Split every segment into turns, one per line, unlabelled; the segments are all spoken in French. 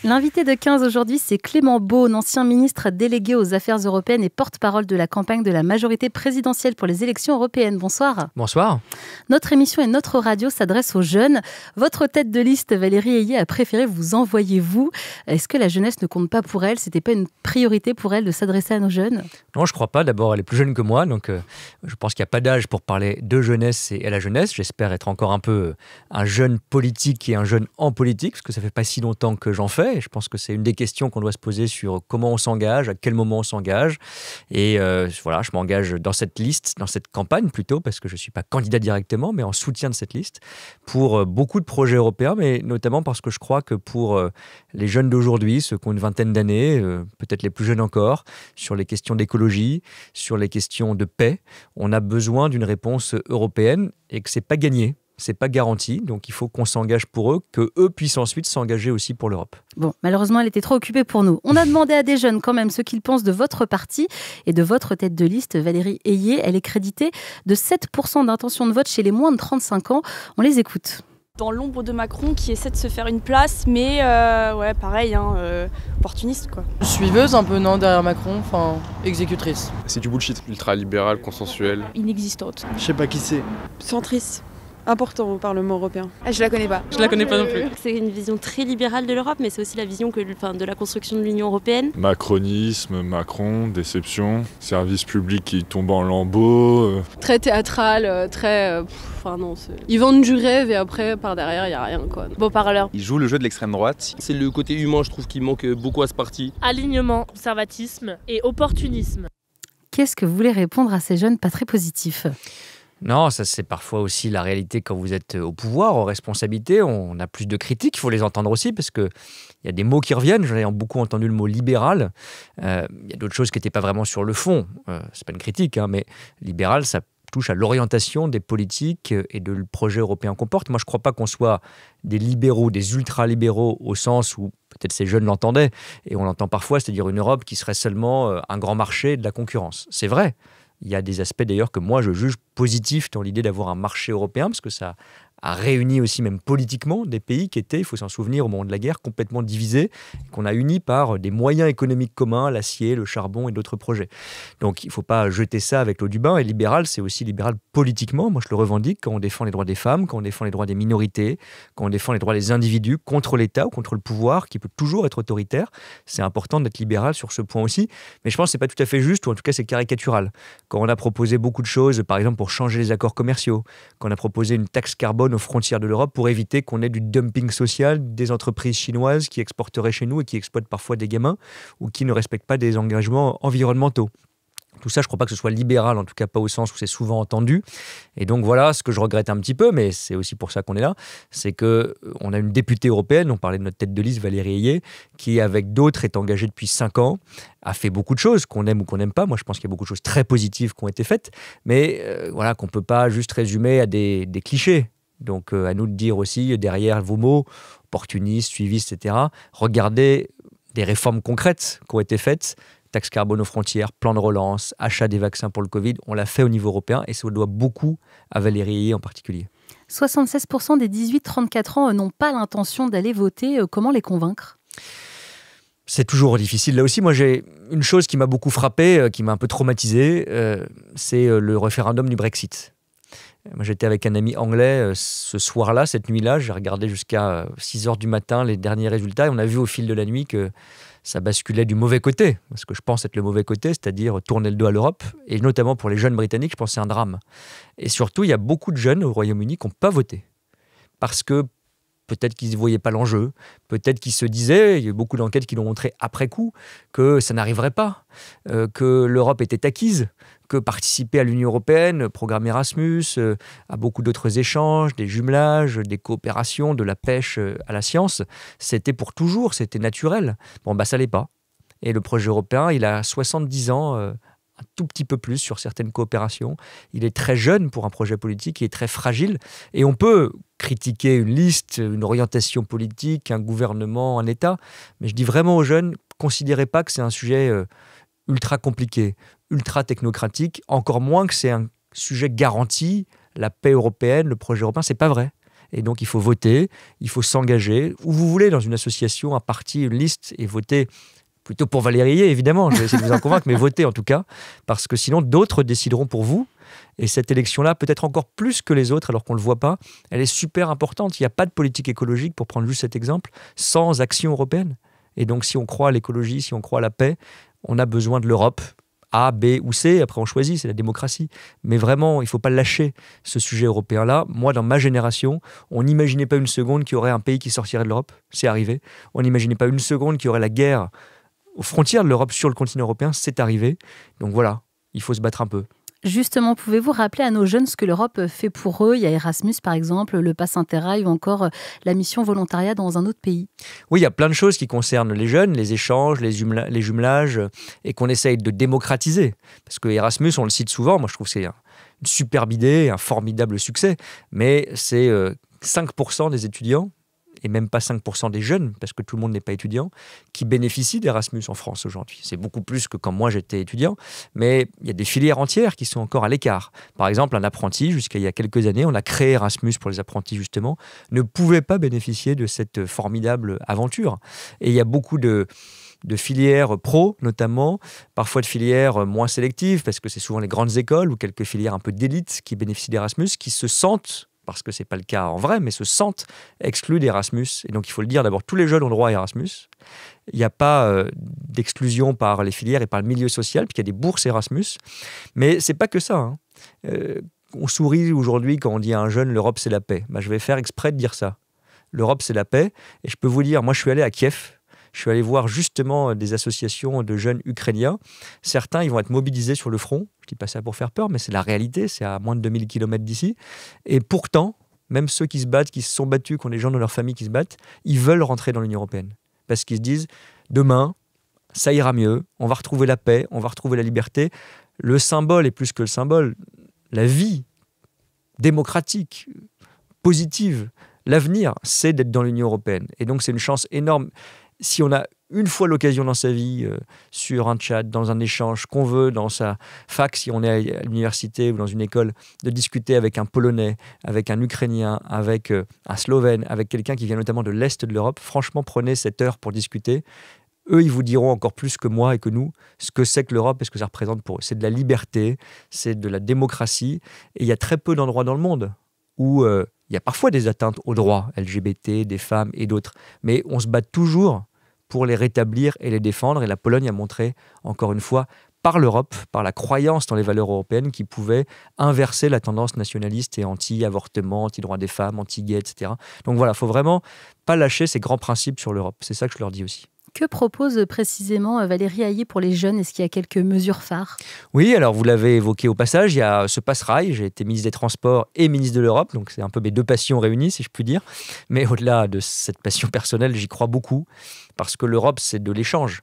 L'invité de 15 aujourd'hui, c'est Clément Beaune, ancien ministre délégué aux Affaires européennes et porte-parole de la campagne de la majorité présidentielle pour les élections européennes. Bonsoir.
Bonsoir.
Notre émission et notre radio s'adressent aux jeunes. Votre tête de liste, Valérie Ayé, a préféré vous envoyer vous. Est-ce que la jeunesse ne compte pas pour elle? C'était pas une priorité pour elle de s'adresser à nos jeunes?
Non, je crois pas. D'abord, elle est plus jeune que moi, donc je pense qu'il n'y a pas d'âge pour parler de jeunesse et à la jeunesse. J'espère être encore un peu un jeune politique et un jeune en politique, parce que ça fait pas si longtemps que j'en fais. Et je pense que c'est une des questions qu'on doit se poser sur comment on s'engage, à quel moment on s'engage. Et voilà, je m'engage dans cette liste, dans cette campagne plutôt, parce que je ne suis pas candidat directement, mais en soutien de cette liste, pour beaucoup de projets européens, mais notamment parce que je crois que pour les jeunes d'aujourd'hui, ceux qui ont une vingtaine d'années, peut-être les plus jeunes encore, sur les questions d'écologie, sur les questions de paix, on a besoin d'une réponse européenne et que ce n'est pas gagné. C'est pas garanti, donc il faut qu'on s'engage pour eux, que eux puissent ensuite s'engager aussi pour l'Europe.
Bon, malheureusement, elle était trop occupée pour nous. On a demandé à des jeunes quand même ce qu'ils pensent de votre parti et de votre tête de liste, Valérie Ayé. Elle est créditée de 7% d'intention de vote chez les moins de 35 ans. On les écoute.
Dans l'ombre de Macron qui essaie de se faire une place, mais ouais, pareil, opportuniste quoi.
Suiveuse un peu, non, derrière Macron, enfin, exécutrice.
C'est du bullshit. Ultra-libéral, consensuel.
Inexistante.
Je sais pas qui c'est.
Centriste. Important au Parlement européen.
Je la connais pas.
Je la connais pas non plus.
C'est une vision très libérale de l'Europe, mais c'est aussi la vision de la construction de l'Union européenne.
Macronisme, Macron, déception, service public qui tombe en lambeaux.
Très théâtral, très... Ils vendent du rêve et après, par derrière, il n'y a rien quoi. Beau parleur.
Il joue le jeu de l'extrême droite.
C'est le côté humain, je trouve, qui manque beaucoup à ce parti.
Alignement, conservatisme et opportunisme.
Qu'est-ce que vous voulez répondre à ces jeunes pas très positifs ?
Non, ça c'est parfois aussi la réalité quand vous êtes au pouvoir, aux responsabilités. On a plus de critiques, il faut les entendre aussi parce qu'il y a des mots qui reviennent. J'en ai beaucoup entendu le mot libéral. Il y a d'autres choses qui n'étaient pas vraiment sur le fond. C'est pas une critique, mais libéral, ça touche à l'orientation des politiques et de le projet européen qu'on porte. Moi, je ne crois pas qu'on soit des libéraux, des ultra-libéraux au sens où peut-être ces jeunes l'entendaient, et on l'entend parfois, c'est-à-dire une Europe qui serait seulement un grand marché de la concurrence. C'est vrai. Il y a des aspects d'ailleurs que moi je juge positifs dans l'idée d'avoir un marché européen, parce que ça a réuni aussi même politiquement des pays qui étaient, il faut s'en souvenir au moment de la guerre, complètement divisés, qu'on a unis par des moyens économiques communs, l'acier, le charbon et d'autres projets. Donc il ne faut pas jeter ça avec l'eau du bain. Et libéral, c'est aussi libéral politiquement. Moi je le revendique quand on défend les droits des femmes, quand on défend les droits des minorités, quand on défend les droits des individus contre l'État ou contre le pouvoir qui peut toujours être autoritaire. C'est important d'être libéral sur ce point aussi. Mais je pense que ce n'est pas tout à fait juste, ou en tout cas c'est caricatural. Quand on a proposé beaucoup de choses, par exemple pour changer les accords commerciaux, quand on a proposé une taxe carbone aux frontières de l'Europe pour éviter qu'on ait du dumping social des entreprises chinoises qui exporteraient chez nous et qui exploitent parfois des gamins ou qui ne respectent pas des engagements environnementaux. Tout ça, je ne crois pas que ce soit libéral, en tout cas pas au sens où c'est souvent entendu. Et donc voilà, ce que je regrette un petit peu, mais c'est aussi pour ça qu'on est là, c'est qu'on a une députée européenne, on parlait de notre tête de liste, Valérie Ayé, qui avec d'autres est engagée depuis 5 ans, a fait beaucoup de choses, qu'on aime ou qu'on n'aime pas. Moi, je pense qu'il y a beaucoup de choses très positives qui ont été faites, mais voilà, qu'on ne peut pas juste résumer à des clichés. Donc à nous de dire aussi, derrière vos mots, opportunistes, suivistes, etc., regardez des réformes concrètes qui ont été faites, taxe carbone aux frontières, plan de relance, achat des vaccins pour le Covid, on l'a fait au niveau européen et ça doit beaucoup à Valérie Ayé en particulier.
76% des 18-34 ans n'ont pas l'intention d'aller voter. Comment les convaincre ?
C'est toujours difficile. Là aussi, moi, j'ai une chose qui m'a beaucoup frappé, qui m'a un peu traumatisé, c'est le référendum du Brexit. Moi, j'étais avec un ami anglais ce soir-là, cette nuit-là. J'ai regardé jusqu'à 6h du matin les derniers résultats et on a vu au fil de la nuit que ça basculait du mauvais côté, parce que je pense être le mauvais côté, c'est-à-dire tourner le dos à l'Europe. Et notamment pour les jeunes britanniques, je pense que c'est un drame. Et surtout, il y a beaucoup de jeunes au Royaume-Uni qui n'ont pas voté. Parce que peut-être qu'ils ne voyaient pas l'enjeu, peut-être qu'ils se disaient, il y a eu beaucoup d'enquêtes qui l'ont montré après coup, que ça n'arriverait pas, que l'Europe était acquise, que participer à l'Union européenne, programme Erasmus, à beaucoup d'autres échanges, des jumelages, des coopérations, de la pêche à la science, c'était pour toujours, c'était naturel. Bon, ça l'est pas. Et le projet européen, il a 70 ans, un tout petit peu plus sur certaines coopérations. Il est très jeune pour un projet politique, il est très fragile. Et on peut critiquer une liste, une orientation politique, un gouvernement, un État, mais je dis vraiment aux jeunes, considérez pas que c'est un sujet ultra compliqué, ultra technocratique, encore moins que c'est un sujet garanti, la paix européenne, le projet européen, c'est pas vrai. Et donc, il faut voter, il faut s'engager, où vous voulez, dans une association, un parti, une liste, et voter plutôt pour Valérie Ayé, évidemment. Je vais essayer de vous en convaincre, mais votez en tout cas, parce que sinon, d'autres décideront pour vous. Et cette élection-là, peut-être encore plus que les autres, alors qu'on ne le voit pas, elle est super importante. Il n'y a pas de politique écologique, pour prendre juste cet exemple, sans action européenne. Et donc, si on croit à l'écologie, si on croit à la paix, on a besoin de l'Europe. A, B ou C, après on choisit, c'est la démocratie. Mais vraiment, il ne faut pas lâcher ce sujet européen-là. Moi, dans ma génération, on n'imaginait pas une seconde qu'il y aurait un pays qui sortirait de l'Europe. C'est arrivé. On n'imaginait pas une seconde qu'il y aurait la guerre aux frontières de l'Europe sur le continent européen. C'est arrivé. Donc voilà, il faut se battre un peu.
Justement, pouvez-vous rappeler à nos jeunes ce que l'Europe fait pour eux? Il y a Erasmus, par exemple, le Pass Interrail ou encore la mission volontariat dans un autre pays.
Oui, il y a plein de choses qui concernent les jeunes, les échanges, les jumelages, et qu'on essaye de démocratiser. Parce que Erasmus, on le cite souvent, moi je trouve que c'est une superbe idée, un formidable succès, mais c'est 5% des étudiants, et même pas 5% des jeunes, parce que tout le monde n'est pas étudiant, qui bénéficient d'Erasmus en France aujourd'hui. C'est beaucoup plus que quand moi j'étais étudiant, mais il y a des filières entières qui sont encore à l'écart. Par exemple, un apprenti, jusqu'à il y a quelques années, on a créé Erasmus pour les apprentis justement, ne pouvait pas bénéficier de cette formidable aventure. Et il y a beaucoup de filières pro, notamment, parfois de filières moins sélectives, parce que c'est souvent les grandes écoles ou quelques filières un peu d'élite qui bénéficient d'Erasmus, qui se sentent, parce que ce n'est pas le cas en vrai, mais se sentent exclus d'Erasmus. Et donc, il faut le dire, d'abord, tous les jeunes ont droit à Erasmus. Il n'y a pas d'exclusion par les filières et par le milieu social, puisqu'il y a des bourses Erasmus. Mais ce n'est pas que ça, hein. On sourit aujourd'hui quand on dit à un jeune « l'Europe, c'est la paix ». Je vais faire exprès de dire ça. L'Europe, c'est la paix. Et je peux vous dire, moi, je suis allé à Kiev. Je suis allé voir justement des associations de jeunes ukrainiens. Certains, ils vont être mobilisés sur le front. Je ne dis pas ça pour faire peur, mais c'est la réalité. C'est à moins de 2000 km d'ici. Et pourtant, même ceux qui se battent, qui se sont battus, qui ont des gens dans leur famille qui se battent, ils veulent rentrer dans l'Union européenne. Parce qu'ils se disent, demain, ça ira mieux, on va retrouver la paix, on va retrouver la liberté. Le symbole est plus que le symbole. La vie démocratique, positive, l'avenir, c'est d'être dans l'Union européenne. Et donc, c'est une chance énorme. Si on a une fois l'occasion dans sa vie, sur un chat, dans un échange qu'on veut, dans sa fac, si on est à l'université ou dans une école, de discuter avec un Polonais, avec un Ukrainien, avec un Slovène, avec quelqu'un qui vient notamment de l'Est de l'Europe, franchement, prenez cette heure pour discuter. Eux, ils vous diront encore plus que moi et que nous ce que c'est que l'Europe et ce que ça représente pour eux. C'est de la liberté, c'est de la démocratie. Et il y a très peu d'endroits dans le monde où il y a parfois des atteintes aux droits LGBT, des femmes et d'autres. Mais on se bat toujours pour les rétablir et les défendre. Et la Pologne a montré, encore une fois, par l'Europe, par la croyance dans les valeurs européennes, qui pouvait inverser la tendance nationaliste et anti-avortement, anti-droit des femmes, anti-gay, etc. Donc voilà, il ne faut vraiment pas lâcher ces grands principes sur l'Europe. C'est ça que je leur dis aussi.
Que propose précisément Valérie Ayé pour les jeunes? Est-ce qu'il y a quelques mesures phares?
Oui, alors vous l'avez évoqué au passage, il y a ce Pass-Rail. J'ai été ministre des Transports et ministre de l'Europe, donc c'est un peu mes deux passions réunies, si je puis dire. Mais au-delà de cette passion personnelle, j'y crois beaucoup, parce que l'Europe, c'est de l'échange.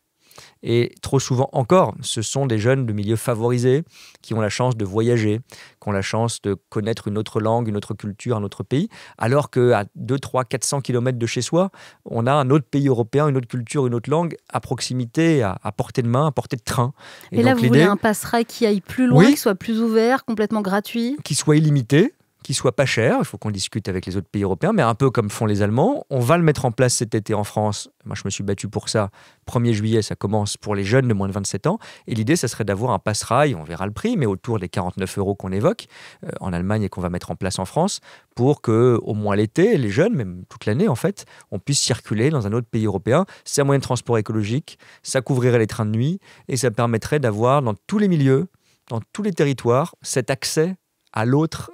Et trop souvent encore, ce sont des jeunes de milieux favorisés qui ont la chance de voyager, qui ont la chance de connaître une autre langue, une autre culture, un autre pays, alors qu'à 200, 300, 400 km de chez soi, on a un autre pays européen, une autre culture, une autre langue à proximité, à portée de main, à portée de train.
Et là, vous voulez un Pass-Rail qui aille plus loin, qui soit plus ouvert, complètement gratuit?
Qui soit illimité, qui soit pas cher, il faut qu'on discute avec les autres pays européens, mais un peu comme font les Allemands. On va le mettre en place cet été en France. Moi, je me suis battu pour ça. 1er juillet, ça commence pour les jeunes de moins de 27 ans. Et l'idée, ça serait d'avoir un Pass-Rail, on verra le prix, mais autour des 49 € qu'on évoque en Allemagne et qu'on va mettre en place en France, pour que, au moins l'été, les jeunes, même toute l'année en fait, on puisse circuler dans un autre pays européen. C'est un moyen de transport écologique, ça couvrirait les trains de nuit et ça permettrait d'avoir dans tous les milieux, dans tous les territoires, cet accès à l'autre,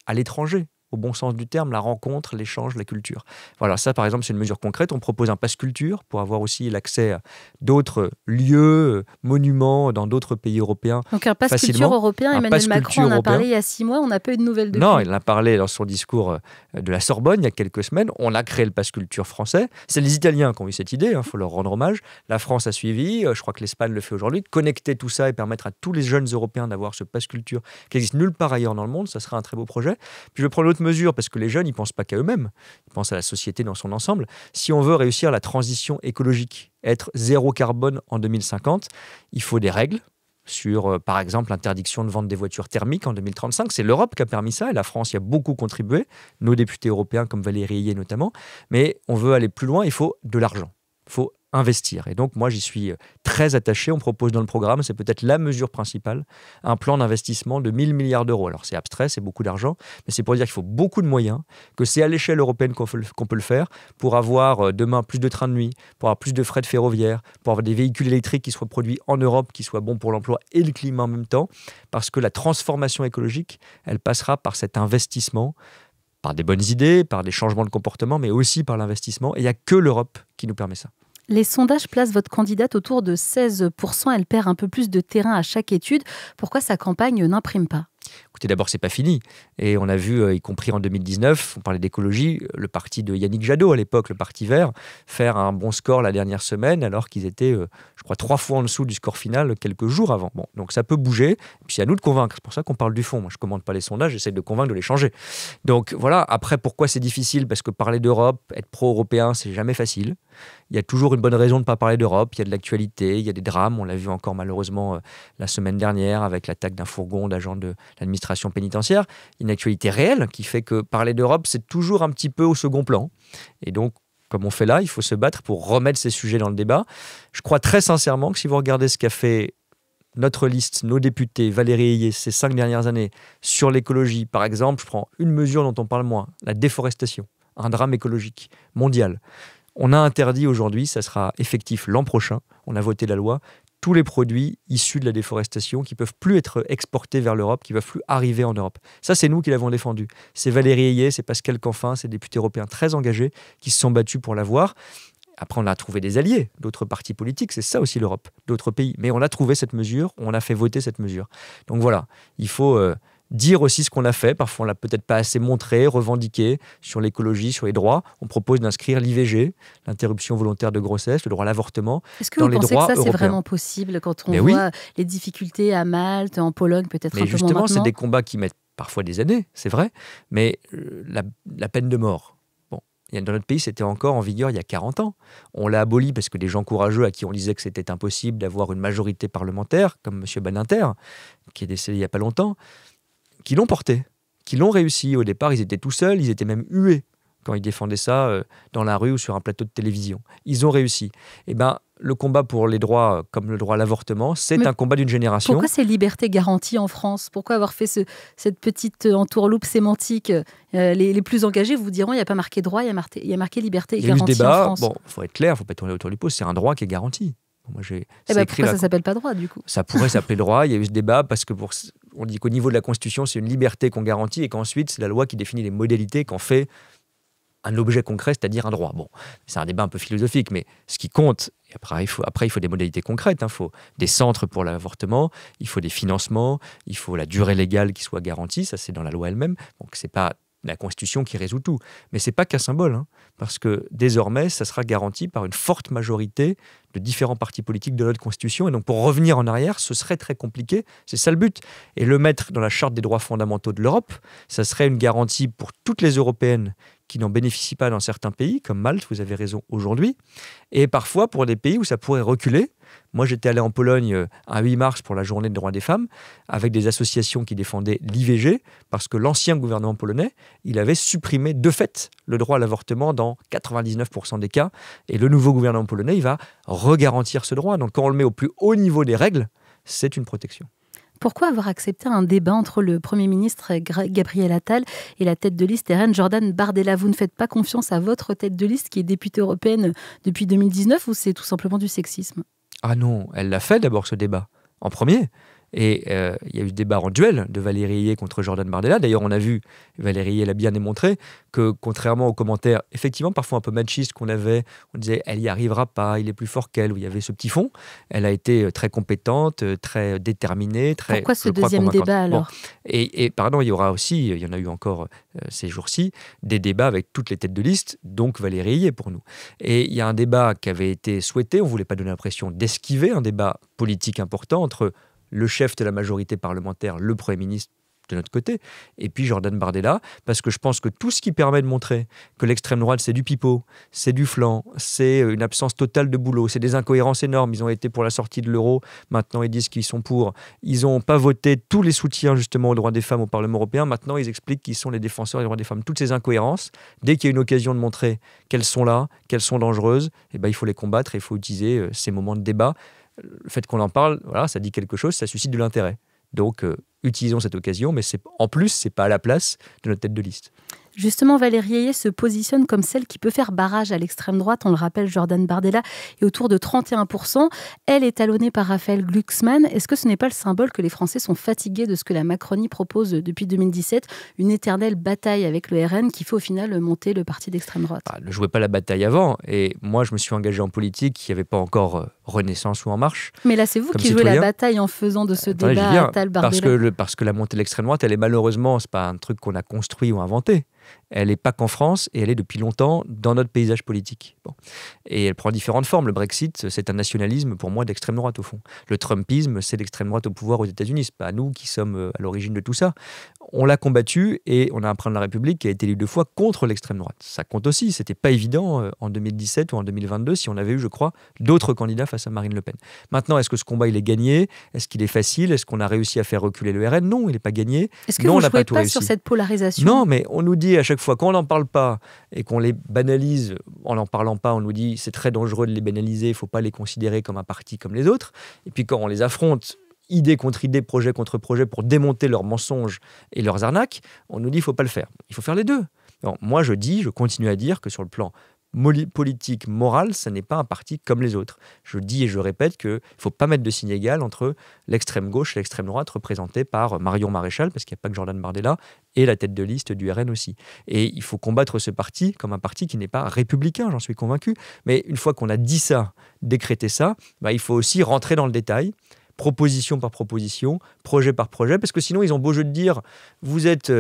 à l'étranger, au bon sens du terme, la rencontre, l'échange, la culture. Voilà, ça par exemple, c'est une mesure concrète. On propose un pass culture pour avoir aussi l'accès à d'autres lieux, monuments dans d'autres pays européens.
Donc un pass culture européen, Emmanuel Macron en a parlé il y a 6 mois, on n'a pas eu de nouvelles depuis.
Non, il en a parlé dans son discours de la Sorbonne il y a quelques semaines. On a créé le pass culture français. C'est les Italiens qui ont eu cette idée, il faut leur rendre hommage. La France a suivi, je crois que l'Espagne le fait aujourd'hui, de connecter tout ça et permettre à tous les jeunes Européens d'avoir ce pass culture qui existe nulle part ailleurs dans le monde. Ça sera un très beau projet. Puis je vais prendre l'autre mesure, parce que les jeunes, ils ne pensent pas qu'à eux-mêmes, ils pensent à la société dans son ensemble. Si on veut réussir la transition écologique, être zéro carbone en 2050, il faut des règles, sur, par exemple, l'interdiction de vente des voitures thermiques en 2035. C'est l'Europe qui a permis ça et la France y a beaucoup contribué, nos députés européens comme Valérie Ayé notamment. Mais on veut aller plus loin, il faut de l'argent. Il faut investir. Et donc, moi, j'y suis très attaché. On propose dans le programme, c'est peut-être la mesure principale, un plan d'investissement de 1 000 milliards d'euros. Alors, c'est abstrait, c'est beaucoup d'argent, mais c'est pour dire qu'il faut beaucoup de moyens, que c'est à l'échelle européenne qu'on peut le faire pour avoir demain plus de trains de nuit, pour avoir plus de fret ferroviaire, pour avoir des véhicules électriques qui soient produits en Europe, qui soient bons pour l'emploi et le climat en même temps, parce que la transformation écologique, elle passera par cet investissement, par des bonnes idées, par des changements de comportement, mais aussi par l'investissement. Et il n'y a que l'Europe qui nous permet ça.
Les sondages placent votre candidate autour de 16%. Elle perd un peu plus de terrain à chaque étude. Pourquoi sa campagne n'imprime pas ?
Écoutez, d'abord, c'est pas fini. Et on a vu, y compris en 2019, on parlait d'écologie, le parti de Yannick Jadot, à l'époque, le Parti vert, faire un bon score la dernière semaine, alors qu'ils étaient, je crois, 3 fois en dessous du score final quelques jours avant. Bon, donc ça peut bouger. Et puis, c'est à nous de convaincre. C'est pour ça qu'on parle du fond. Moi, je ne commande pas les sondages, j'essaie de convaincre de les changer. Donc voilà. Après, pourquoi c'est difficile ? Parce que parler d'Europe, être pro-européen, c'est jamais facile. Il y a toujours une bonne raison de ne pas parler d'Europe. Il y a de l'actualité, il y a des drames. On l'a vu encore malheureusement la semaine dernière avec l'attaque d'un fourgon d'agents de l'administration pénitentiaire. Une actualité réelle qui fait que parler d'Europe, c'est toujours un petit peu au second plan. Et donc, comme on fait là, il faut se battre pour remettre ces sujets dans le débat. Je crois très sincèrement que si vous regardez ce qu'a fait notre liste, nos députés, Valérie Ayé, ces 5 dernières années, sur l'écologie, par exemple, je prends une mesure dont on parle moins, la déforestation, un drame écologique mondial. On a interdit aujourd'hui, ça sera effectif l'an prochain, on a voté la loi, tous les produits issus de la déforestation qui ne peuvent plus être exportés vers l'Europe, qui ne peuvent plus arriver en Europe. Ça, c'est nous qui l'avons défendu. C'est Valérie Ayé, c'est Pascal Canfin, c'est des députés européens très engagés qui se sont battus pour l'avoir. Après, on a trouvé des alliés, d'autres partis politiques, c'est ça aussi l'Europe, d'autres pays. Mais on a trouvé cette mesure, on a fait voter cette mesure. Donc voilà, il faut dire aussi ce qu'on a fait. Parfois, on ne l'a peut-être pas assez montré, revendiqué sur l'écologie, sur les droits. On propose d'inscrire l'IVG, l'interruption volontaire de grossesse, le droit à l'avortement,
Est-ce que
dans
vous
les
pensez
droits
que ça, c'est
européens.
vraiment possible quand on
Mais
voit les difficultés à Malte, en Pologne, peut-être un
Mais
peu moins
justement, c'est
maintenant ?
des combats qui mettent parfois des années, c'est vrai, mais la peine de mort, dans notre pays, c'était encore en vigueur il y a 40 ans. On l'a aboli parce que des gens courageux à qui on disait que c'était impossible d'avoir une majorité parlementaire, comme M. Badinter, qui est décédé il n'y a pas longtemps, qui l'ont porté, qui l'ont réussi. Au départ, ils étaient tout seuls, ils étaient même hués quand ils défendaient ça dans la rue ou sur un plateau de télévision. Ils ont réussi. Eh bien, le combat pour les droits, comme le droit à l'avortement, c'est un combat d'une génération.
Pourquoi ces libertés garanties en France ? Pourquoi avoir fait cette petite entourloupe sémantique ? Les plus engagés vous diront, il n'y a pas marqué droit, il y a marqué liberté et
Il y a eu ce
garantie
débat.
en France.
Bon, il faut être clair, il ne faut pas tourner autour du pot, c'est un droit qui est garanti. Bon, moi,
pourquoi ça ne s'appelle pas droit, du coup ?
Ça pourrait s'appeler droit. Il y a eu ce débat parce que on dit qu'au niveau de la Constitution, c'est une liberté qu'on garantit et qu'ensuite, c'est la loi qui définit les modalités qu'en fait un objet concret, c'est-à-dire un droit. Bon, c'est un débat un peu philosophique, mais ce qui compte, et après, il faut des modalités concrètes. Il faut des centres pour l'avortement, il faut des financements, il faut la durée légale qui soit garantie. Ça, c'est dans la loi elle-même. Donc, c'est pas la Constitution qui résout tout. Mais c'est pas qu'un symbole, parce que désormais, ça sera garanti par une forte majorité de différents partis politiques de notre Constitution. Et donc, pour revenir en arrière, ce serait très compliqué. C'est ça le but. Et le mettre dans la Charte des droits fondamentaux de l'Europe, ça serait une garantie pour toutes les Européennes qui n'en bénéficient pas dans certains pays, comme Malte, vous avez raison, aujourd'hui, et parfois pour des pays où ça pourrait reculer. Moi, j'étais allé en Pologne un 8 mars pour la journée des droits des femmes, avec des associations qui défendaient l'IVG, parce que l'ancien gouvernement polonais, il avait supprimé de fait le droit à l'avortement dans 99% des cas, et le nouveau gouvernement polonais, il va regarantir ce droit. Donc quand on le met au plus haut niveau des règles, c'est une protection.
Pourquoi avoir accepté un débat entre le Premier ministre Gabriel Attal et la tête de liste RN Jordan Bardella ? Vous ne faites pas confiance à votre tête de liste qui est députée européenne depuis 2019 ou c'est tout simplement du sexisme ?
Ah non, elle l'a fait d'abord ce débat, en premier. Et il y a eu ce débat en duel de Valérie Ayé contre Jordan Bardella. D'ailleurs, on a vu, Valérie Ayé l'a bien démontré, que contrairement aux commentaires, effectivement, parfois un peu machistes qu'on avait, on disait « elle n'y arrivera pas, il est plus fort qu'elle », où il y avait ce petit fond. Elle a été très compétente, très déterminée, très...
Pourquoi ce deuxième débat alors ?
Et pardon, il y aura aussi, il y en a eu encore ces jours-ci, des débats avec toutes les têtes de liste, donc Valérie Ayé pour nous. Et il y a un débat qui avait été souhaité, on ne voulait pas donner l'impression d'esquiver, un débat politique important entre le chef de la majorité parlementaire, le Premier ministre de notre côté. Et puis Jordan Bardella, parce que je pense que tout ce qui permet de montrer que l'extrême droite, c'est du pipeau, c'est du flanc, c'est une absence totale de boulot, c'est des incohérences énormes. Ils ont été pour la sortie de l'euro, maintenant ils disent qu'ils sont pour. Ils n'ont pas voté tous les soutiens justement aux droits des femmes au Parlement européen. Maintenant, ils expliquent qu'ils sont les défenseurs des droits des femmes. Toutes ces incohérences, dès qu'il y a une occasion de montrer qu'elles sont là, qu'elles sont dangereuses, eh ben, il faut les combattre et il faut utiliser ces moments de débat. Le fait qu'on en parle, voilà, ça dit quelque chose, ça suscite de l'intérêt. Donc, utilisons cette occasion, mais en plus, ce n'est pas à la place de notre tête de liste.
Justement, Valérie Ayé se positionne comme celle qui peut faire barrage à l'extrême droite. On le rappelle, Jordan Bardella est autour de 31%. Elle est talonnée par Raphaël Glucksmann. Est-ce que ce n'est pas le symbole que les Français sont fatigués de ce que la Macronie propose depuis 2017, une éternelle bataille avec le RN qui fait au final monter le parti d'extrême droite?
Ne jouez pas la bataille avant. Et moi, je me suis engagé en politique, il n'y avait pas encore Renaissance ou En Marche.
Mais là, c'est vous qui jouez la bataille en faisant de ce débat Attal-Bardella.
Parce que la montée de l'extrême droite, elle est malheureusement, ce n'est pas un truc qu'on a construit ou inventé. Elle n'est pas qu'en France et elle est depuis longtemps dans notre paysage politique. Bon. Et elle prend différentes formes. Le Brexit, c'est un nationalisme pour moi d'extrême droite au fond. Le Trumpisme, c'est l'extrême droite au pouvoir aux États-Unis. Ce n'est pas nous qui sommes à l'origine de tout ça. On l'a combattu et on a un président de la République qui a été élu 2 fois contre l'extrême droite. Ça compte aussi. C'était pas évident en 2017 ou en 2022 si on avait eu, je crois, d'autres candidats face à Marine Le Pen. Maintenant, est-ce que ce combat il est gagné? Est-ce qu'il est facile? Est-ce qu'on a réussi à faire reculer le RN? Non, il n'est pas gagné.
Est-ce que vous ne jouez pas sur cette polarisation?
Non, mais on nous dit à chaque fois, quand on n'en parle pas et qu'on les banalise, en n'en parlant pas, on nous dit c'est très dangereux de les banaliser, il ne faut pas les considérer comme un parti comme les autres. Et puis quand on les affronte, idée contre idée, projet contre projet, pour démonter leurs mensonges et leurs arnaques, on nous dit il ne faut pas le faire. Il faut faire les deux. Alors, moi je continue à dire que sur le plan politique, moral, ça n'est pas un parti comme les autres. Je dis et je répète qu'il ne faut pas mettre de signe égal entre l'extrême gauche et l'extrême droite représentée par Marion Maréchal, parce qu'il n'y a pas que Jordan Bardella, et la tête de liste du RN aussi. Et il faut combattre ce parti comme un parti qui n'est pas républicain, j'en suis convaincu. Mais une fois qu'on a dit ça, décrété ça, il faut aussi rentrer dans le détail, proposition par proposition, projet par projet, parce que sinon ils ont beau jeu de dire vous êtes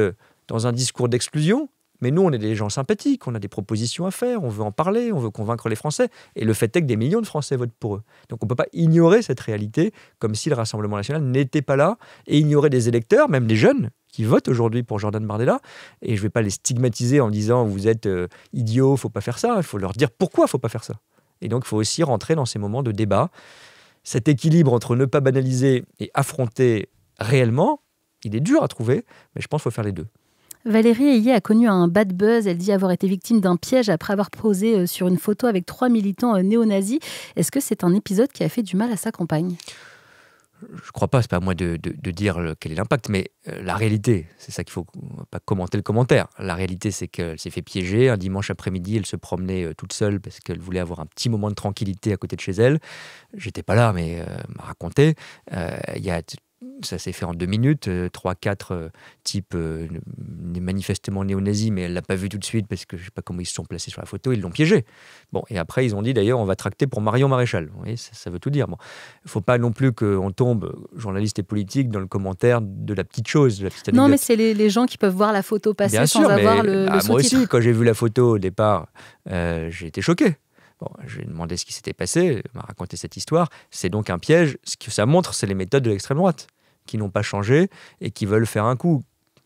dans un discours d'exclusion, mais nous, on est des gens sympathiques, on a des propositions à faire, on veut en parler, on veut convaincre les Français. Et le fait est que des millions de Français votent pour eux. Donc on ne peut pas ignorer cette réalité comme si le Rassemblement national n'était pas là et ignorer des électeurs, même des jeunes, qui votent aujourd'hui pour Jordan Bardella. Et je ne vais pas les stigmatiser en disant vous êtes idiots, il ne faut pas faire ça. Il faut leur dire pourquoi il ne faut pas faire ça. Et donc il faut aussi rentrer dans ces moments de débat. Cet équilibre entre ne pas banaliser et affronter réellement, il est dur à trouver, mais je pense qu'il faut faire les deux.
Valérie Ayé a connu un bad buzz. Elle dit avoir été victime d'un piège après avoir posé sur une photo avec 3 militants néo-nazis. Est-ce que c'est un épisode qui a fait du mal à sa campagne?
Je ne crois pas, ce n'est pas à moi de dire quel est l'impact, mais la réalité, c'est ça qu'il faut pas commenter le commentaire. La réalité, c'est qu'elle s'est fait piéger. Un dimanche après-midi, elle se promenait toute seule parce qu'elle voulait avoir un petit moment de tranquillité à côté de chez elle. J'étais pas là, mais m'a raconté. Ça s'est fait en 2 minutes, 3-4 types manifestement néo-nazis, mais elle ne l'a pas vu tout de suite parce que je ne sais pas comment ils se sont placés sur la photo, ils l'ont piégé. Bon, et après, ils ont dit d'ailleurs, on va tracter pour Marion Maréchal. Vous voyez, ça veut tout dire. Bon, il ne faut pas non plus qu'on tombe, journalistes et politiques, dans le commentaire de la petite chose, de la petite anecdote.
Non, mais c'est les gens qui peuvent voir la photo passer
bien
sans
sûr,
avoir le sous-titre.
Moi aussi, quand j'ai vu la photo au départ, j'ai été choqué. Bon, j'ai demandé ce qui s'était passé, elle m'a raconté cette histoire. C'est donc un piège. Ce que ça montre, c'est les méthodes de l'extrême droite, qui n'ont pas changé et qui veulent faire un coup.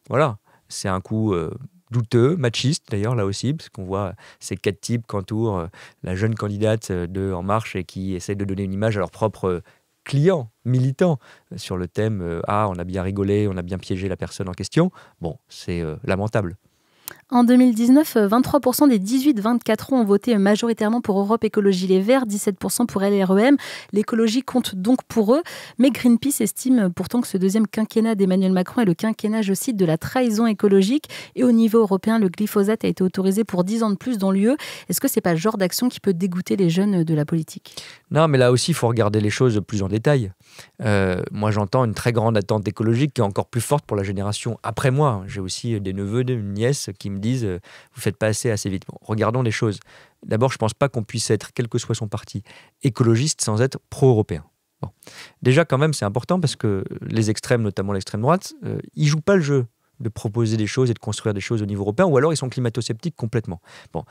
Voilà, c'est un coup douteux, machiste d'ailleurs, là aussi, parce qu'on voit ces 4 types qu'entoure la jeune candidate de En Marche et qui essaient de donner une image à leurs propres clients, militants, sur le thème « Ah, on a bien rigolé, on a bien piégé la personne en question ». Bon, c'est lamentable.
En 2019, 23% des 18-24 ans ont voté majoritairement pour Europe Écologie Les Verts, 17% pour LREM. L'écologie compte donc pour eux, mais Greenpeace estime pourtant que ce deuxième quinquennat d'Emmanuel Macron est le quinquennat, je cite, de la trahison écologique. Et au niveau européen, le glyphosate a été autorisé pour 10 ans de plus dans l'UE. Est-ce que c'est pas le genre d'action qui peut dégoûter les jeunes de la politique?
Non, mais là aussi, il faut regarder les choses plus en détail. Moi, j'entends une très grande attente écologique qui est encore plus forte pour la génération après moi. J'ai aussi des neveux, des nièces qui me disent vous ne faites pas assez vite. Bon, regardons les choses. D'abord, je ne pense pas qu'on puisse être, quel que soit son parti, écologiste sans être pro-européen. Bon. Déjà, quand même, c'est important parce que les extrêmes, notamment l'extrême droite, ils ne jouent pas le jeu de proposer des choses et de construire des choses au niveau européen, ou alors ils sont climato-sceptiques complètement. Bon.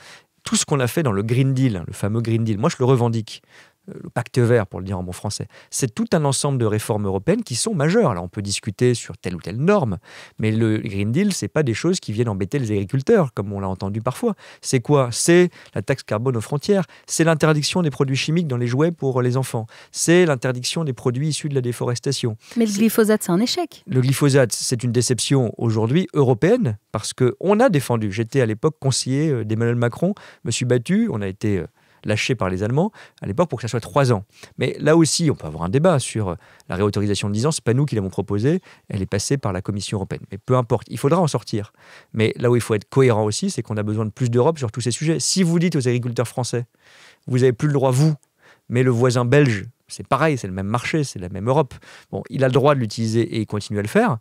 Tout ce qu'on a fait dans le Green Deal, le fameux Green Deal, moi je le revendique. le pacte vert pour le dire en bon français. C'est tout un ensemble de réformes européennes qui sont majeures. Alors on peut discuter sur telle ou telle norme, mais le Green Deal, c'est pas des choses qui viennent embêter les agriculteurs, comme on l'a entendu parfois. C'est quoi? C'est la taxe carbone aux frontières, c'est l'interdiction des produits chimiques dans les jouets pour les enfants, c'est l'interdiction des produits issus de la déforestation.
Mais le glyphosate, c'est un échec.
Le glyphosate, c'est une déception aujourd'hui européenne, parce qu'on a défendu. J'étais à l'époque conseiller d'Emmanuel Macron, me suis battu, on a été lâché par les Allemands à l'époque pour que ça soit 3 ans. Mais là aussi, on peut avoir un débat sur la réautorisation de 10 ans. Ce n'est pas nous qui l'avons proposé, elle est passée par la Commission européenne. Mais peu importe, il faudra en sortir. Mais là où il faut être cohérent aussi, c'est qu'on a besoin de plus d'Europe sur tous ces sujets. Si vous dites aux agriculteurs français, vous n'avez plus le droit, vous, mais le voisin belge, c'est pareil, c'est le même marché, c'est la même Europe. Bon, il a le droit de l'utiliser et il continue à le faire.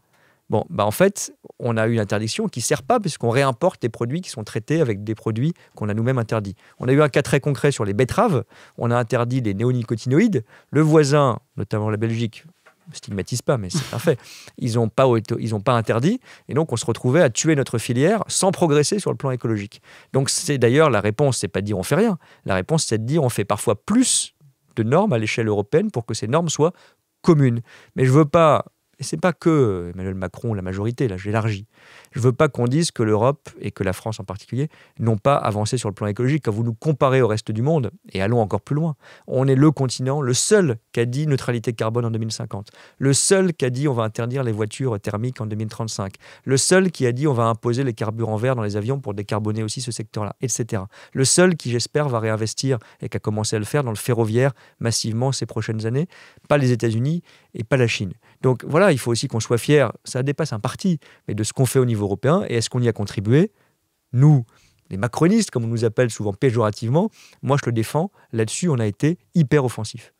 Bon, en fait, on a eu une interdiction qui ne sert pas puisqu'on réimporte des produits qui sont traités avec des produits qu'on a nous-mêmes interdits. On a eu un cas très concret sur les betteraves. On a interdit les néonicotinoïdes. Le voisin, notamment la Belgique, ne stigmatise pas, mais c'est un fait. Ils n'ont pas interdit. Et donc, on se retrouvait à tuer notre filière sans progresser sur le plan écologique. Donc, c'est d'ailleurs la réponse, c'est pas de dire on fait rien. La réponse, c'est de dire on fait parfois plus de normes à l'échelle européenne pour que ces normes soient communes. Mais je veux pas... Et ce n'est pas que Emmanuel Macron, la majorité, là j'élargis. Je ne veux pas qu'on dise que l'Europe, et que la France en particulier, n'ont pas avancé sur le plan écologique. Quand vous nous comparez au reste du monde, et allons encore plus loin, on est le continent, le seul qui a dit neutralité carbone en 2050, le seul qui a dit on va interdire les voitures thermiques en 2035, le seul qui a dit on va imposer les carburants verts dans les avions pour décarboner aussi ce secteur-là, etc. Le seul qui, j'espère, va réinvestir, et qui a commencé à le faire dans le ferroviaire massivement ces prochaines années, pas les États-Unis et pas la Chine. Donc voilà, il faut aussi qu'on soit fiers, ça dépasse un parti, mais de ce qu'on fait au niveau européen, et est-ce qu'on y a contribué? Nous, les macronistes, comme on nous appelle souvent péjorativement, moi je le défends, là-dessus on a été hyper offensif.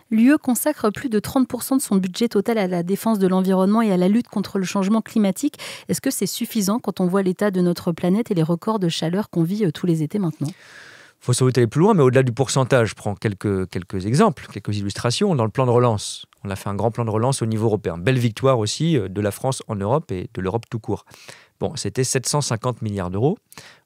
L'UE consacre plus de 30% de son budget total à la défense de l'environnement et à la lutte contre le changement climatique. Est-ce que c'est suffisant quand on voit l'état de notre planète et les records de chaleur qu'on vit tous les étés maintenant?
Il faut sans doute aller plus loin, mais au-delà du pourcentage, je prends quelques exemples, quelques illustrations. Dans le plan de relance, on a fait un grand plan de relance au niveau européen. Belle victoire aussi de la France en Europe et de l'Europe tout court. Bon, c'était 750 milliards d'euros.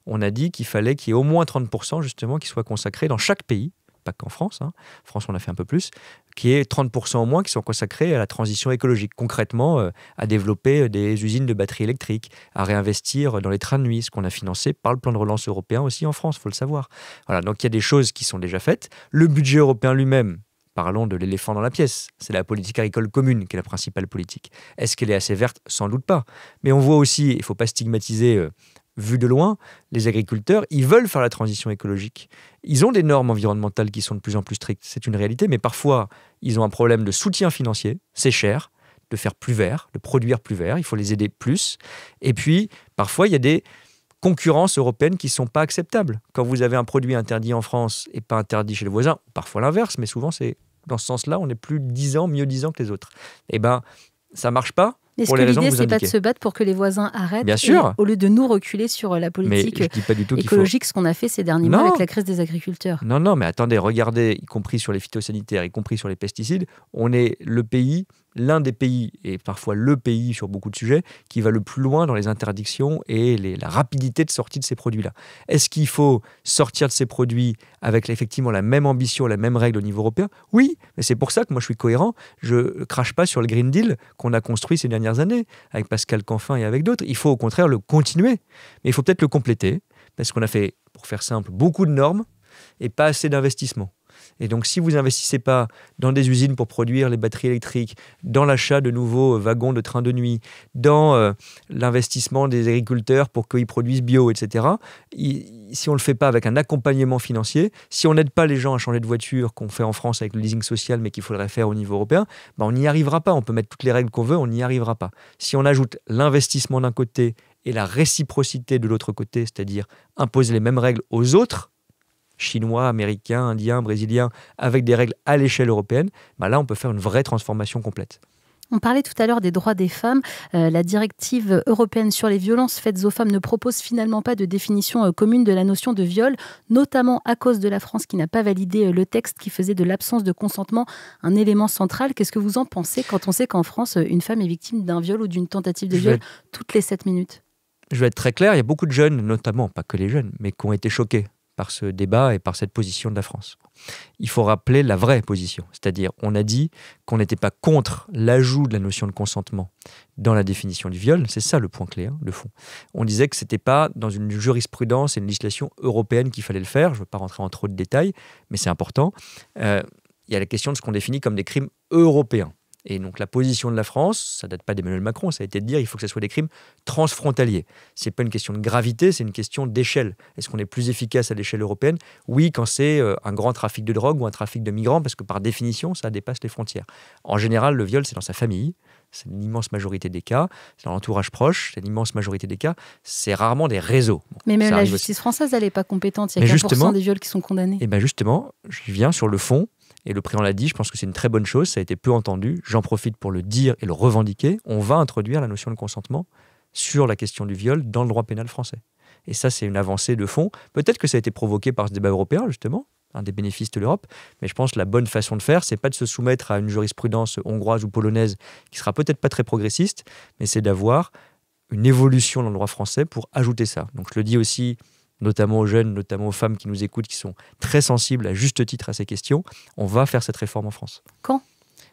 On a dit qu'il fallait qu'il y ait au moins 30% justement qui soient consacrés dans chaque pays, pas qu'en France, hein. France on a fait un peu plus, qui est 30% au moins qui sont consacrés à la transition écologique, concrètement à développer des usines de batteries électriques, à réinvestir dans les trains de nuit, ce qu'on a financé par le plan de relance européen aussi en France, il faut le savoir. Voilà, donc il y a des choses qui sont déjà faites. Le budget européen lui-même, parlons de l'éléphant dans la pièce, c'est la politique agricole commune qui est la principale politique. Est-ce qu'elle est assez verte? Sans doute pas. Mais on voit aussi, il ne faut pas stigmatiser... vu de loin, les agriculteurs, ils veulent faire la transition écologique. Ils ont des normes environnementales qui sont de plus en plus strictes, c'est une réalité, mais parfois, ils ont un problème de soutien financier, c'est cher, de faire plus vert, de produire plus vert, il faut les aider plus. Et puis, parfois, il y a des concurrences européennes qui ne sont pas acceptables. Quand vous avez un produit interdit en France et pas interdit chez le voisin, parfois l'inverse, mais souvent, c'est dans ce sens-là, on est plus 10 ans, mieux 10 ans que les autres. Eh bien, ça ne marche pas.
Est-ce que l'idée, c'est pas de se battre pour que les voisins arrêtent,
bien sûr,
au lieu de nous reculer sur la politique écologique, ce qu'on a fait ces derniers mois avec la crise des agriculteurs? Non, mais attendez, regardez, y compris sur les phytosanitaires, y compris sur les pesticides, on est le pays, l'un des pays, et parfois le pays sur beaucoup de sujets, qui va le plus loin dans les interdictions et la rapidité de sortie de ces produits-là. Est-ce qu'il faut sortir de ces produits avec effectivement la même ambition, la même règle au niveau européen? Oui, mais c'est pour ça que moi je suis cohérent. Je ne crache pas sur le Green Deal qu'on a construit ces dernières années, avec Pascal Canfin et avec d'autres. Il faut au contraire le continuer, mais il faut peut-être le compléter, parce qu'on a fait, pour faire simple, beaucoup de normes et pas assez d'investissements. Et donc, si vous n'investissez pas dans des usines pour produire les batteries électriques, dans l'achat de nouveaux wagons de train de nuit, dans l'investissement des agriculteurs pour qu'ils produisent bio, etc., si on ne le fait pas avec un accompagnement financier, si on n'aide pas les gens à changer de voiture, qu'on fait en France avec le leasing social, mais qu'il faudrait faire au niveau européen, on n'y arrivera pas. On peut mettre toutes les règles qu'on veut, on n'y arrivera pas. Si on ajoute l'investissement d'un côté et la réciprocité de l'autre côté, c'est-à-dire imposer les mêmes règles aux autres, chinois, américains, indiens, brésiliens, avec des règles à l'échelle européenne, là, on peut faire une vraie transformation complète. On parlait tout à l'heure des droits des femmes. La directive européenne sur les violences faites aux femmes ne propose finalement pas de définition commune de la notion de viol, notamment à cause de la France qui n'a pas validé le texte qui faisait de l'absence de consentement un élément central. Qu'est-ce que vous en pensez quand on sait qu'en France, une femme est victime d'un viol ou d'une tentative de viol toutes les 7 minutes?
Je vais être très clair, il y a beaucoup de jeunes, notamment, pas que les jeunes, mais qui ont été choqués par ce débat et par cette position de la France. il faut rappeler la vraie position. C'est-à-dire, on a dit qu'on n'était pas contre l'ajout de la notion de consentement dans la définition du viol. C'est ça le point clé, hein, le fond. On disait que ce n'était pas dans une jurisprudence et une législation européenne qu'il fallait le faire. Je ne veux pas rentrer en trop de détails, mais c'est important. Il y a la question de ce qu'on définit comme des crimes européens. Et donc la position de la France, ça ne date pas d'Emmanuel Macron, ça a été de dire qu'il faut que ce soit des crimes transfrontaliers. Ce n'est pas une question de gravité, c'est une question d'échelle. Est-ce qu'on est plus efficace à l'échelle européenne? Oui, quand c'est un grand trafic de drogue ou un trafic de migrants, parce que par définition, ça dépasse les frontières. En général, le viol, c'est dans sa famille, c'est l'immense majorité des cas, c'est dans l'entourage proche, c'est l'immense majorité des cas, c'est rarement des réseaux. Bon,
mais même la justice française, elle n'est pas compétente, il y a 15% des viols qui sont condamnés.
Et bien justement, je viens sur le fond. Et le président l'a dit, je pense que c'est une très bonne chose, ça a été peu entendu, j'en profite pour le dire et le revendiquer, on va introduire la notion de consentement sur la question du viol dans le droit pénal français. Et ça, c'est une avancée de fond. Peut-être que ça a été provoqué par ce débat européen, justement, un des bénéfices de l'Europe, mais je pense que la bonne façon de faire, c'est pas de se soumettre à une jurisprudence hongroise ou polonaise qui sera peut-être pas très progressiste, mais c'est d'avoir une évolution dans le droit français pour ajouter ça. Donc je le dis aussi notamment aux jeunes, notamment aux femmes qui nous écoutent, qui sont très sensibles à juste titre à ces questions, on va faire cette réforme en France.
Quand ?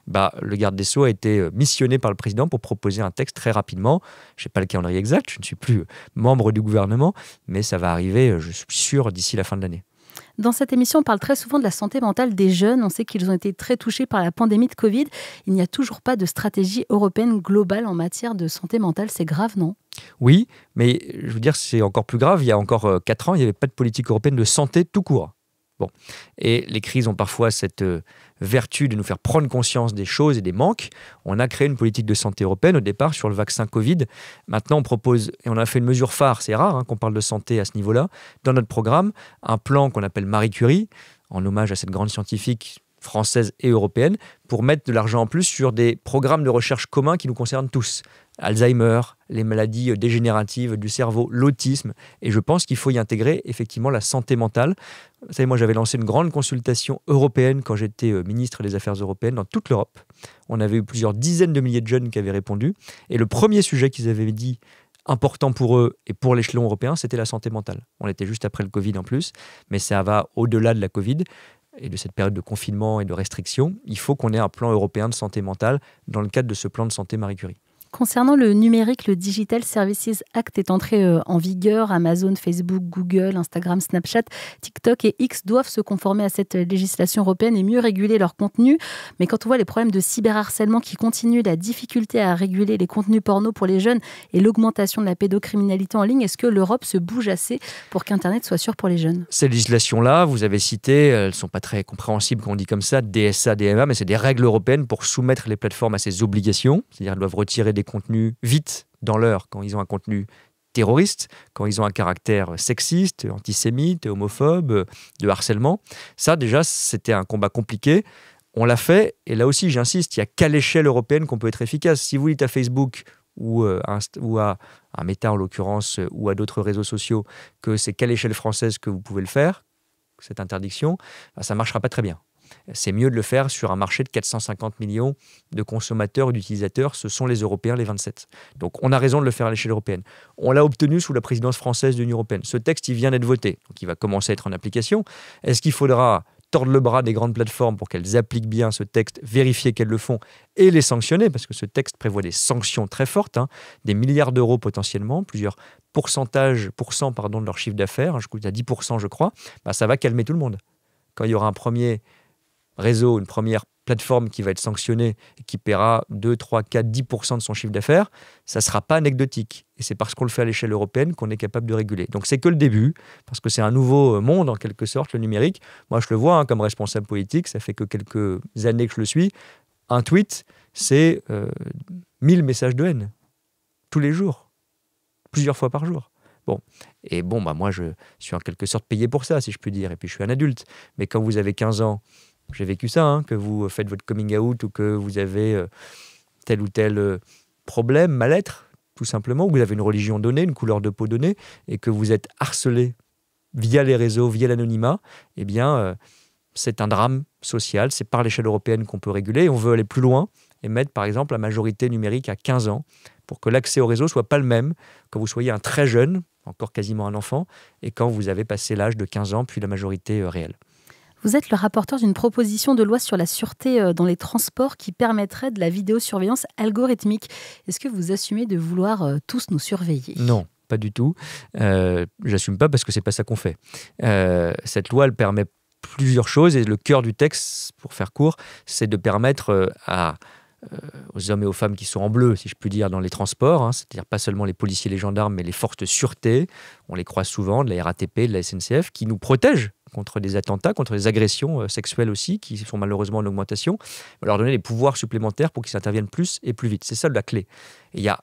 Le garde des Sceaux a été missionné par le président pour proposer un texte très rapidement. Je n'ai pas le calendrier exact, je ne suis plus membre du gouvernement, mais ça va arriver, je suis sûr, d'ici la fin de l'année.
Dans cette émission, on parle très souvent de la santé mentale des jeunes. On sait qu'ils ont été très touchés par la pandémie de Covid. Il n'y a toujours pas de stratégie européenne globale en matière de santé mentale. C'est grave, non ?
Oui, mais je veux dire, c'est encore plus grave. Il y a encore 4 ans, il n'y avait pas de politique européenne de santé tout court. Bon. Et les crises ont parfois cette vertu de nous faire prendre conscience des choses et des manques. On a créé une politique de santé européenne au départ sur le vaccin Covid. Maintenant, on propose, et on a fait une mesure phare, c'est rare qu'on parle de santé à ce niveau-là, dans notre programme, un plan qu'on appelle Marie Curie, en hommage à cette grande scientifique française et européenne, pour mettre de l'argent en plus sur des programmes de recherche communs qui nous concernent tous. Alzheimer, les maladies dégénératives du cerveau, l'autisme. Et je pense qu'il faut y intégrer effectivement la santé mentale. Vous savez, moi j'avais lancé une grande consultation européenne quand j'étais ministre des Affaires européennes dans toute l'Europe. On avait eu plusieurs dizaines de milliers de jeunes qui avaient répondu. Et le premier sujet qu'ils avaient dit important pour eux et pour l'échelon européen, c'était la santé mentale. On était juste après le Covid en plus, mais ça va au-delà de la Covid et de cette période de confinement et de restrictions. Il faut qu'on ait un plan européen de santé mentale dans le cadre de ce plan de santé Marie Curie.
Concernant le numérique, le Digital Services Act est entré en vigueur. Amazon, Facebook, Google, Instagram, Snapchat, TikTok et X doivent se conformer à cette législation européenne et mieux réguler leur contenu. Mais quand on voit les problèmes de cyberharcèlement qui continuent, la difficulté à réguler les contenus porno pour les jeunes et l'augmentation de la pédocriminalité en ligne, est-ce que l'Europe se bouge assez pour qu'Internet soit sûr pour les jeunes ?
Ces législations-là, vous avez cité, elles ne sont pas très compréhensibles quand on dit comme ça, DSA, DMA, mais c'est des règles européennes pour soumettre les plateformes à ces obligations. C'est-à-dire qu'elles doivent retirer des contenus vite dans l'heure quand ils ont un contenu terroriste, quand ils ont un caractère sexiste, antisémite, homophobe, de harcèlement. Ça, déjà, c'était un combat compliqué. On l'a fait, et là aussi, j'insiste, il n'y a qu'à l'échelle européenne qu'on peut être efficace. Si vous dites à Facebook ou à Meta en l'occurrence, ou à d'autres réseaux sociaux, que c'est qu'à l'échelle française que vous pouvez le faire, cette interdiction, ça ne marchera pas très bien. C'est mieux de le faire sur un marché de 450 millions de consommateurs et d'utilisateurs. Ce sont les Européens, les 27. Donc on a raison de le faire à l'échelle européenne. On l'a obtenu sous la présidence française de l'Union européenne. Ce texte, il vient d'être voté, donc il va commencer à être en application. Est-ce qu'il faudra tordre le bras des grandes plateformes pour qu'elles appliquent bien ce texte, vérifier qu'elles le font et les sanctionner, parce que ce texte prévoit des sanctions très fortes, des milliards d'euros potentiellement, plusieurs pourcents de leur chiffre d'affaires, je coûte à 10% je crois, ça va calmer tout le monde. Quand il y aura un premier réseau, une première plateforme qui va être sanctionnée et qui paiera 2, 3, 4, 10% de son chiffre d'affaires, ça ne sera pas anecdotique. Et c'est parce qu'on le fait à l'échelle européenne qu'on est capable de réguler. Donc c'est que le début, parce que c'est un nouveau monde en quelque sorte, le numérique. Moi je le vois comme responsable politique, ça fait que quelques années que je le suis. Un tweet, c'est 1000 messages de haine, tous les jours, plusieurs fois par jour. Moi je suis en quelque sorte payé pour ça, si je puis dire, et puis je suis un adulte. Mais quand vous avez 15 ans, j'ai vécu ça, que vous faites votre coming out ou que vous avez tel ou tel problème, mal-être, tout simplement, ou que vous avez une religion donnée, une couleur de peau donnée, et que vous êtes harcelé via les réseaux, via l'anonymat, c'est un drame social. C'est par l'échelle européenne qu'on peut réguler. Et on veut aller plus loin et mettre, par exemple, la majorité numérique à 15 ans pour que l'accès au réseau ne soit pas le même quand vous soyez un très jeune, encore quasiment un enfant, et quand vous avez passé l'âge de 15 ans, puis la majorité réelle.
Vous êtes le rapporteur d'une proposition de loi sur la sûreté dans les transports qui permettrait de la vidéosurveillance algorithmique. Est-ce que vous assumez de vouloir tous nous surveiller ?
Non. Pas du tout. J'assume pas parce que c'est pas ça qu'on fait. Cette loi, elle permet plusieurs choses et le cœur du texte, pour faire court, c'est de permettre aux hommes et aux femmes qui sont en bleu, si je puis dire, dans les transports, c'est-à-dire pas seulement les policiers, les gendarmes, mais les forces de sûreté, on les croise souvent, de la RATP, de la SNCF, qui nous protègent contre des attentats, contre des agressions sexuelles aussi, qui sont malheureusement en augmentation. On va leur donner des pouvoirs supplémentaires pour qu'ils interviennent plus et plus vite. C'est ça la clé. Et il y a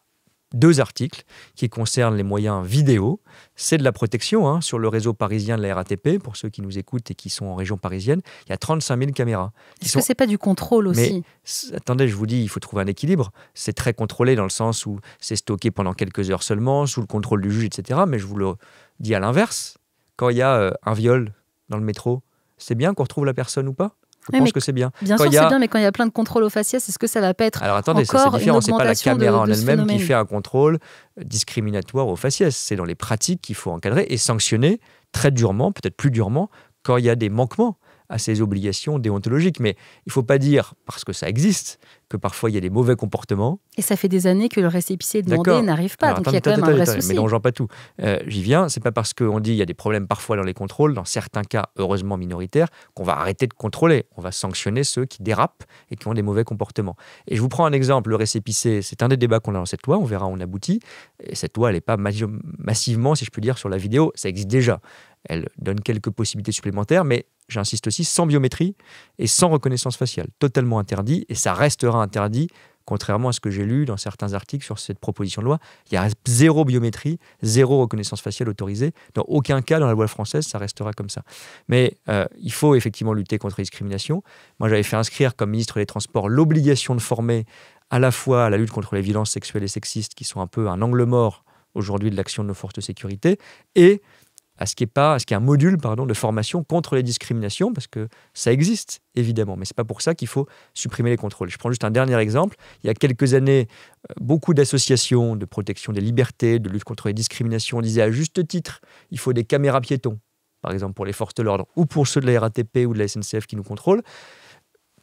2 articles qui concernent les moyens vidéo. C'est de la protection sur le réseau parisien de la RATP, pour ceux qui nous écoutent et qui sont en région parisienne. Il y a 35 000 caméras.
Est-ce que ce n'est pas du contrôle aussi ?
Mais attendez, je vous dis, il faut trouver un équilibre. C'est très contrôlé dans le sens où c'est stocké pendant quelques heures seulement, sous le contrôle du juge, etc. Mais je vous le dis à l'inverse, quand il y a un viol dans le métro, c'est bien qu'on retrouve la personne ou pas ? Je pense que c'est bien.
Bien sûr, c'est bien, mais quand il y a plein de contrôles au faciès, est-ce que ça ne va pas être
Alors attendez,
encore
c'est différent.
une
C'est pas la
augmentation
caméra en
de ce
elle-même qui
phénomène ?
fait un contrôle discriminatoire au faciès. C'est dans les pratiques qu'il faut encadrer et sanctionner très durement, peut-être plus durement, quand il y a des manquements à ces obligations déontologiques. Mais il ne faut pas dire, parce que ça existe, que parfois il y a des mauvais comportements.
Et ça fait des années que le récépissé demandé n'arrive pas,
alors,
donc il y a quand même un vrai souci.
Mélangeons pas tout. J'y viens, c'est pas parce qu'on dit qu'il y a des problèmes parfois dans les contrôles, dans certains cas heureusement minoritaires, qu'on va arrêter de contrôler. On va sanctionner ceux qui dérapent et qui ont des mauvais comportements. Et je vous prends un exemple, le récépissé, c'est un des débats qu'on a dans cette loi, on verra où on aboutit. Et cette loi, elle n'est pas massivement, si je peux dire, sur la vidéo, ça existe déjà. Elle donne quelques possibilités supplémentaires, mais j'insiste aussi, sans biométrie et sans reconnaissance faciale. Totalement interdit, et ça restera interdit, contrairement à ce que j'ai lu dans certains articles sur cette proposition de loi. Il y a 0 biométrie, 0 reconnaissance faciale autorisée. Dans aucun cas, dans la loi française, ça restera comme ça. Mais il faut effectivement lutter contre la discrimination. Moi, j'avais fait inscrire comme ministre des Transports l'obligation de former à la fois à la lutte contre les violences sexuelles et sexistes, qui sont un peu un angle mort aujourd'hui de l'action de nos forces de sécurité, et à ce qu'il y ait un module de formation contre les discriminations, parce que ça existe, évidemment, mais ce n'est pas pour ça qu'il faut supprimer les contrôles. Je prends juste un dernier exemple. Il y a quelques années, beaucoup d'associations de protection des libertés, de lutte contre les discriminations disaient à juste titre, il faut des caméras piétons, par exemple pour les forces de l'ordre, ou pour ceux de la RATP ou de la SNCF qui nous contrôlent.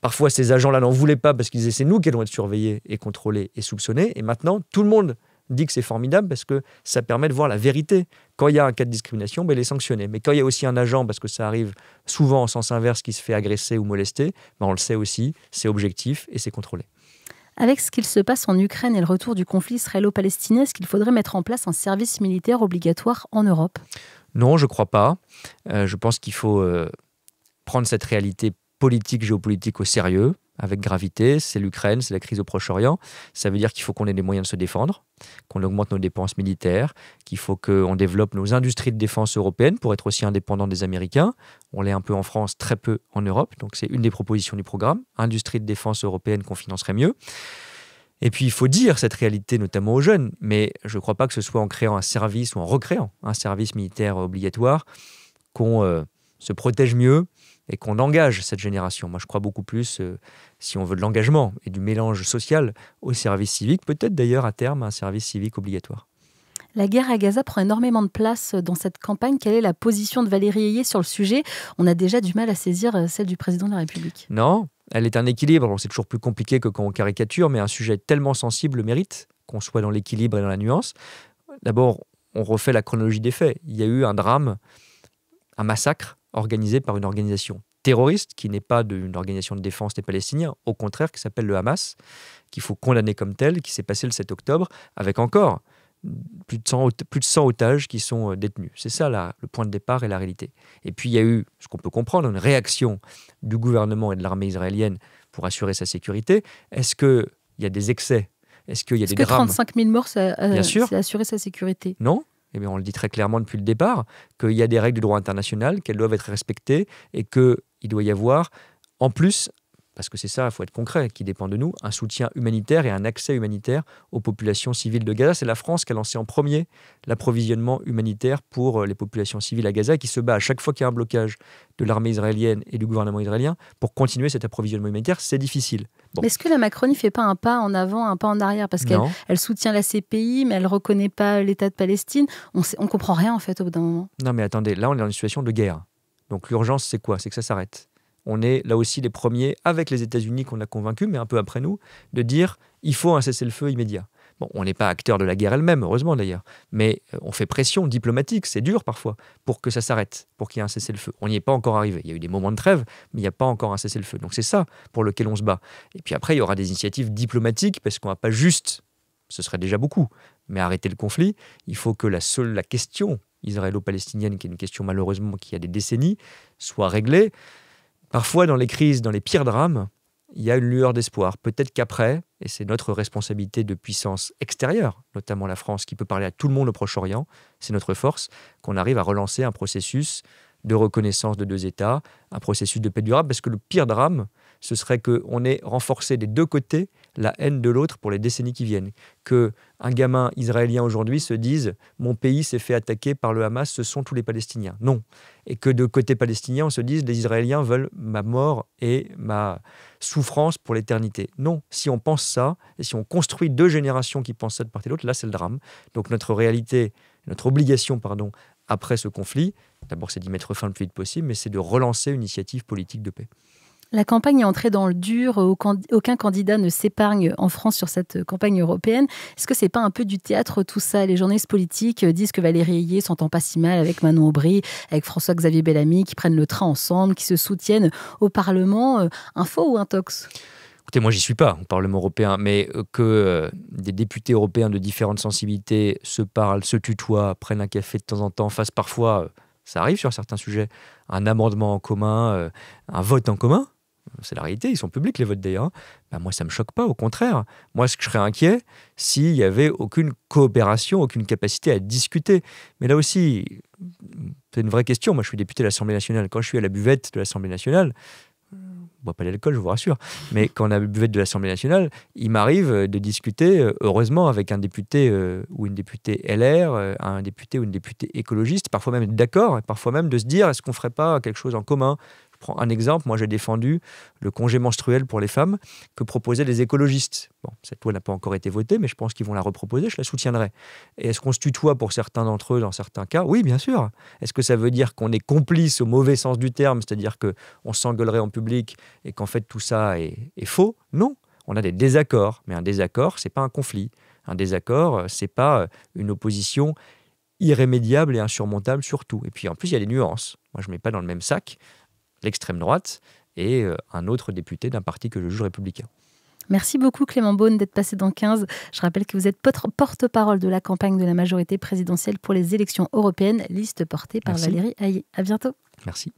Parfois, ces agents-là n'en voulaient pas parce qu'ils disaient c'est nous qui allons être surveillés et contrôlés et soupçonnés. Et maintenant, tout le monde dit que c'est formidable parce que ça permet de voir la vérité. Quand il y a un cas de discrimination, il est sanctionné. Mais quand il y a aussi un agent, parce que ça arrive souvent en sens inverse, qui se fait agresser ou molester, on le sait aussi, c'est objectif et c'est contrôlé.
Avec ce qu'il se passe en Ukraine et le retour du conflit israélo-palestinien, est-ce qu'il faudrait mettre en place un service militaire obligatoire en Europe ?
Non, je ne crois pas. Je pense qu'il faut prendre cette réalité politique, géopolitique au sérieux, avec gravité. C'est l'Ukraine, c'est la crise au Proche-Orient. Ça veut dire qu'il faut qu'on ait des moyens de se défendre, qu'on augmente nos dépenses militaires, qu'il faut qu'on développe nos industries de défense européennes pour être aussi indépendants des Américains. On l'est un peu en France, très peu en Europe. Donc c'est une des propositions du programme. Industrie de défense européenne qu'on financerait mieux. Et puis il faut dire cette réalité, notamment aux jeunes. Mais je ne crois pas que ce soit en créant un service ou en recréant un service militaire obligatoire qu'on se protège mieux et qu'on engage cette génération. Moi, je crois beaucoup plus, si on veut de l'engagement et du mélange social, au service civique, peut-être d'ailleurs à terme un service civique obligatoire.
La guerre à Gaza prend énormément de place dans cette campagne. Quelle est la position de Valérie Ayé sur le sujet ? On a déjà du mal à saisir celle du président de la République.
Non, elle est un équilibre. Bon, c'est toujours plus compliqué que quand on caricature, mais un sujet tellement sensible mérite qu'on soit dans l'équilibre et dans la nuance. D'abord, on refait la chronologie des faits. Il y a eu un drame, un massacre organisé par une organisation terroriste qui n'est pas une organisation de défense des Palestiniens, au contraire, qui s'appelle le Hamas, qu'il faut condamner comme tel, qui s'est passé le 7 octobre, avec encore plus de 100 otages qui sont détenus. C'est ça le point de départ et la réalité. Et puis il y a eu, ce qu'on peut comprendre, une réaction du gouvernement et de l'armée israélienne pour assurer sa sécurité. Est-ce qu'il y a des excès ? Est-ce qu'il y a des drames ?
35 000 morts, c'est assurer sa sécurité ?
Non. Eh bien, on le dit très clairement depuis le départ, qu'il y a des règles du droit international, qu'elles doivent être respectées et qu'il doit y avoir, en plus, parce que c'est ça, il faut être concret, qui dépend de nous, un soutien humanitaire et un accès humanitaire aux populations civiles de Gaza. C'est la France qui a lancé en premier l'approvisionnement humanitaire pour les populations civiles à Gaza et qui se bat à chaque fois qu'il y a un blocage de l'armée israélienne et du gouvernement israélien pour continuer cet approvisionnement humanitaire. C'est difficile. Bon.
Mais est-ce que la Macronie ne fait pas un pas en avant, un pas en arrière ? Parce qu'elle soutient la CPI, mais elle ne reconnaît pas l'État de Palestine. On ne comprend rien, en fait, au bout d'un moment.
Non, mais attendez, là, on est dans une situation de guerre. Donc l'urgence, c'est quoi ? C'est que ça s'arrête. on est là aussi les premiers, avec les États-Unis qu'on a convaincus, mais un peu après nous, de dire il faut un cessez-le-feu immédiat. Bon, on n'est pas acteur de la guerre elle-même, heureusement d'ailleurs, mais on fait pression diplomatique, c'est dur parfois, pour que ça s'arrête, pour qu'il y ait un cessez-le-feu. On n'y est pas encore arrivé. Il y a eu des moments de trêve, mais il n'y a pas encore un cessez-le-feu. Donc c'est ça pour lequel on se bat. Et puis après, il y aura des initiatives diplomatiques, parce qu'on ne va pas juste, ce serait déjà beaucoup, mais arrêter le conflit. Il faut que la question israélo-palestinienne, qui est une question malheureusement qui a des décennies, soit réglée. Parfois, dans les crises, dans les pires drames, il y a une lueur d'espoir. Peut-être qu'après, et c'est notre responsabilité de puissance extérieure, notamment la France, qui peut parler à tout le monde au Proche-Orient, c'est notre force, qu'on arrive à relancer un processus de reconnaissance de 2 États, un processus de paix durable, parce que le pire drame, ce serait qu'on ait renforcé des 2 côtés la haine de l'autre pour les décennies qui viennent. Qu'un gamin israélien aujourd'hui se dise « mon pays s'est fait attaquer par le Hamas, ce sont tous les Palestiniens ». Non. Et que de côté palestinien, on se dise « les Israéliens veulent ma mort et ma souffrance pour l'éternité ». Non. Si on pense ça, et si on construit 2 générations qui pensent ça de part et d'autre, là c'est le drame. Donc notre réalité, notre obligation, après ce conflit, d'abord c'est d'y mettre fin le plus vite possible, mais c'est de relancer une initiative politique de paix.
La campagne est entrée dans le dur. Aucun candidat ne s'épargne en France sur cette campagne européenne. Est-ce que c'est pas un peu du théâtre tout ça? Les journalistes politiques disent que Valérie Ayé s'entend pas si mal avec Manon Aubry, avec François-Xavier Bellamy, qui prennent le train ensemble, qui se soutiennent au Parlement. Un faux ou un tox?
Écoutez, moi, j'y suis pas au Parlement européen, mais que des députés européens de différentes sensibilités se parlent, se tutoient, prennent un café de temps en temps, fassent parfois, ça arrive sur certains sujets, un amendement en commun, un vote en commun. C'est la réalité, ils sont publics les votes d'ailleurs. Ben moi, ça ne me choque pas, au contraire. Moi, je serais inquiet s'il n'y avait aucune coopération, aucune capacité à discuter. Mais là aussi, c'est une vraie question. Moi, je suis député de l'Assemblée nationale. Quand je suis à la buvette de l'Assemblée nationale, je ne bois pas d'alcool, je vous rassure, mais quand on a la buvette de l'Assemblée nationale, il m'arrive de discuter, heureusement, avec un député ou une députée LR, un député ou une députée écologiste, parfois même d'accord, et parfois même de se dire, est-ce qu'on ne ferait pas quelque chose en commun? Je prends un exemple, moi j'ai défendu le congé menstruel pour les femmes que proposaient les écologistes. Bon, cette loi n'a pas encore été votée, mais je pense qu'ils vont la reproposer, je la soutiendrai. Et est-ce qu'on se tutoie pour certains d'entre eux dans certains cas? Oui, bien sûr. Est-ce que ça veut dire qu'on est complice au mauvais sens du terme, c'est-à-dire qu'on s'engueulerait en public et qu'en fait tout ça est faux? Non. On a des désaccords, mais un désaccord, c'est pas un conflit. Un désaccord, c'est pas une opposition irrémédiable et insurmontable surtout. Et puis en plus, il y a des nuances. Moi, je ne mets pas dans le même sac l'extrême droite et un autre député d'un parti que je juge républicain.
Merci beaucoup Clément Beaune d'être passé dans 15. Je rappelle que vous êtes porte-parole de la campagne de la majorité présidentielle pour les élections européennes, liste portée par Valérie Ayé. À bientôt.
Merci.